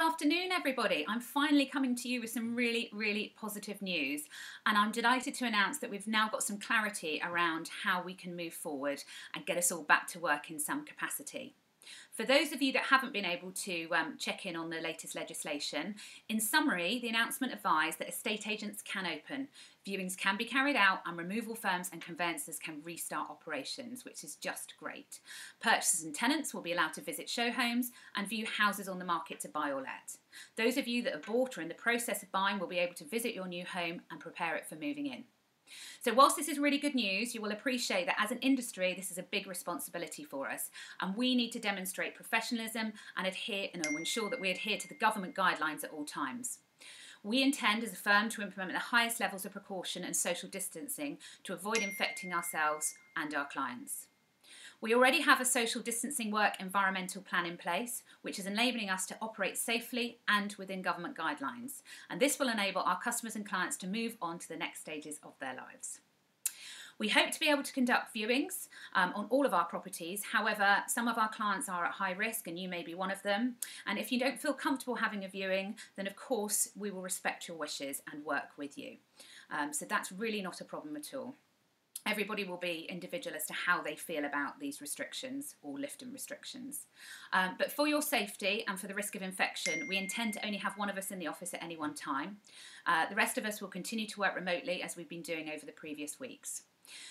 Afternoon, everybody. I'm finally coming to you with some really positive news, and I'm delighted to announce that we've now got some clarity around how we can move forward and get us all back to work in some capacity. For those of you that haven't been able to check in on the latest legislation, in summary, the announcement advised that estate agents can open, viewings can be carried out, and removal firms and conveyancers can restart operations, which is just great. Purchasers and tenants will be allowed to visit show homes and view houses on the market to buy or let. Those of you that have bought or in the process of buying will be able to visit your new home and prepare it for moving in. So whilst this is really good news, you will appreciate that as an industry, this is a big responsibility for us, and we need to demonstrate professionalism and ensure that we adhere to the government guidelines at all times. We intend as a firm to implement the highest levels of precaution and social distancing to avoid infecting ourselves and our clients. We already have a social distancing work environmental plan in place, which is enabling us to operate safely and within government guidelines. And this will enable our customers and clients to move on to the next stages of their lives. We hope to be able to conduct viewings on all of our properties. However, some of our clients are at high risk, and you may be one of them. And if you don't feel comfortable having a viewing, then of course we will respect your wishes and work with you. So that's really not a problem at all. Everybody will be individual as to how they feel about these restrictions or lifting restrictions. But for your safety and for the risk of infection, we intend to only have one of us in the office at any one time. The rest of us will continue to work remotely as we've been doing over the previous weeks.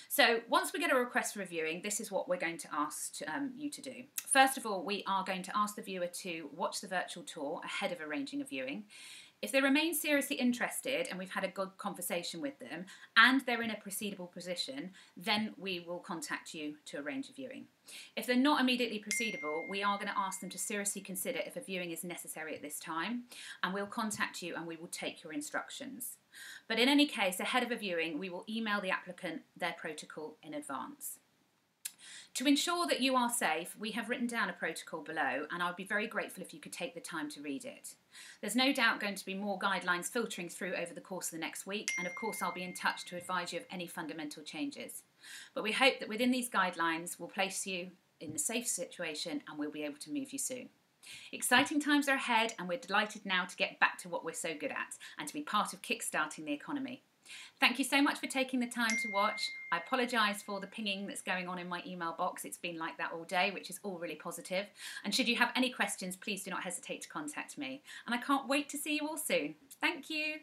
So once we get a request for a viewing, this is what we're going to ask you to do. First of all, we are going to ask the viewer to watch the virtual tour ahead of arranging a viewing. If they remain seriously interested and we've had a good conversation with them and they're in a proceedable position, then we will contact you to arrange a viewing. If they're not immediately proceedable, we are going to ask them to seriously consider if a viewing is necessary at this time, and we'll contact you and we will take your instructions. But in any case, ahead of a viewing, we will email the applicant their protocol in advance. To ensure that you are safe, we have written down a protocol below, and I'd be very grateful if you could take the time to read it. There's no doubt going to be more guidelines filtering through over the course of the next week, and of course I'll be in touch to advise you of any fundamental changes. But we hope that within these guidelines we'll place you in a safe situation and we'll be able to move you soon. Exciting times are ahead, and we're delighted now to get back to what we're so good at and to be part of kickstarting the economy. Thank you so much for taking the time to watch. I apologise for the pinging that's going on in my email box. It's been like that all day, which is all really positive. And should you have any questions, please do not hesitate to contact me. And I can't wait to see you all soon. Thank you.